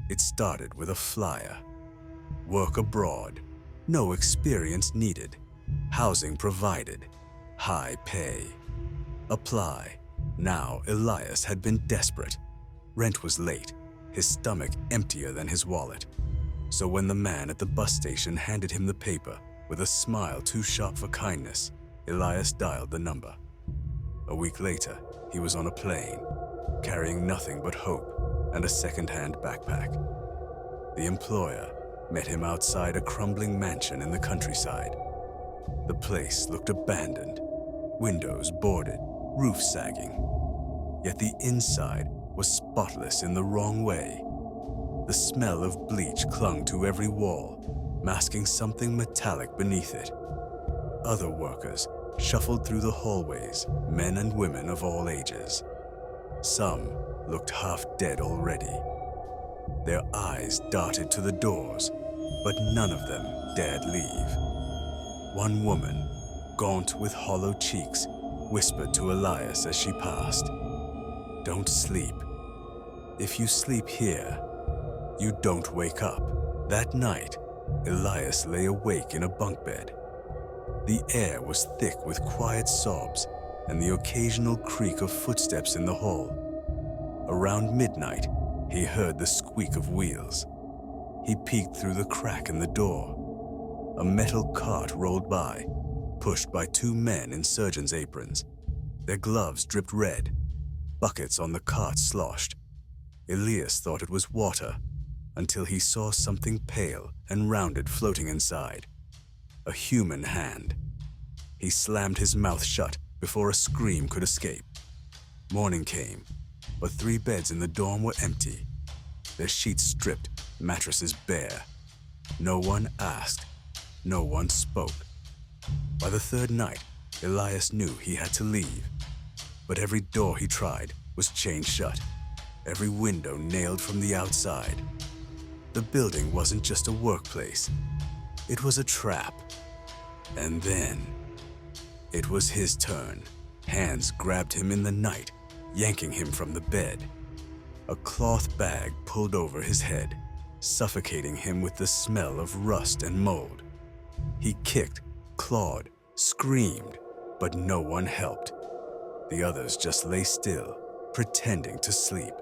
It started with a flyer. Work abroad, no experience needed. Housing provided, high pay. Apply. Now Elias had been desperate. Rent was late, his stomach emptier than his wallet. So when the man at the bus station handed him the paper with a smile too sharp for kindness, Elias dialed the number. A week later, he was on a plane, carrying nothing but hope and a second-hand backpack. The employer met him outside a crumbling mansion in the countryside. The place looked abandoned, windows boarded, roof sagging. Yet the inside was spotless in the wrong way. The smell of bleach clung to every wall, masking something metallic beneath it. Other workers shuffled through the hallways, men and women of all ages. Some looked half dead already. Their eyes darted to the doors, but none of them dared leave. One woman, gaunt with hollow cheeks, whispered to Elias as she passed, "Don't sleep. If you sleep here, you don't wake up." That night, Elias lay awake in a bunk bed. The air was thick with quiet sobs and the occasional creak of footsteps in the hall. Around midnight, he heard the squeak of wheels. He peeked through the crack in the door. A metal cart rolled by, pushed by two men in surgeon's aprons. Their gloves dripped red. Buckets on the cart sloshed. Elias thought it was water, until he saw something pale and rounded floating inside. A human hand. He slammed his mouth shut before a scream could escape. Morning came, but 3 beds in the dorm were empty. Their sheets stripped, mattresses bare. No one asked. No one spoke. By the 3rd night, Elias knew he had to leave. But every door he tried was chained shut, every window nailed from the outside. The building wasn't just a workplace. It was a trap. And then, it was his turn. Hands grabbed him in the night, yanking him from the bed. A cloth bag pulled over his head, suffocating him with the smell of rust and mold. He kicked, clawed, screamed, but no one helped. The others just lay still, pretending to sleep.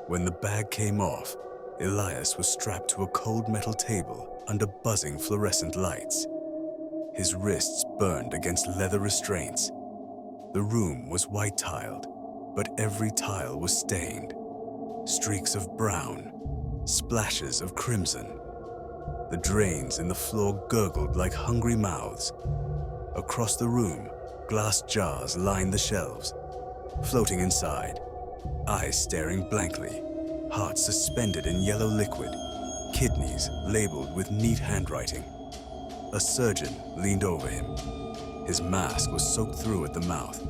When the bag came off, Elias was strapped to a cold metal table under buzzing fluorescent lights. His wrists burned against leather restraints. The room was white-tiled, but every tile was stained. Streaks of brown, splashes of crimson. The drains in the floor gurgled like hungry mouths. Across the room, glass jars lined the shelves. Floating inside, eyes staring blankly, hearts suspended in yellow liquid, kidneys labeled with neat handwriting. A surgeon leaned over him. His mask was soaked through at the mouth,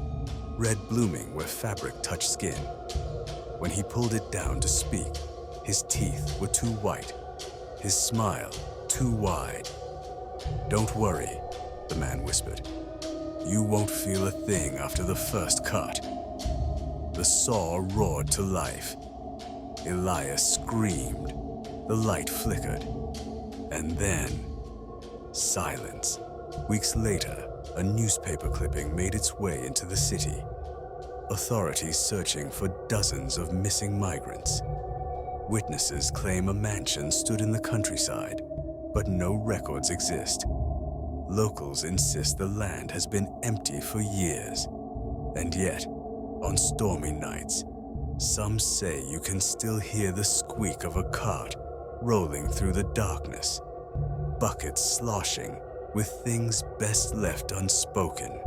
red blooming where fabric touched skin. When he pulled it down to speak, his teeth were too white, his smile too wide. "Don't worry," the man whispered. "You won't feel a thing after the first cut." The saw roared to life. Elias screamed. The light flickered. And then, silence. Weeks later, a newspaper clipping made its way into the city. Authorities searching for dozens of missing migrants. Witnesses claim a mansion stood in the countryside, but no records exist. Locals insist the land has been empty for years. And yet, on stormy nights, some say you can still hear the squeak of a cart rolling through the darkness, buckets sloshing with things best left unspoken.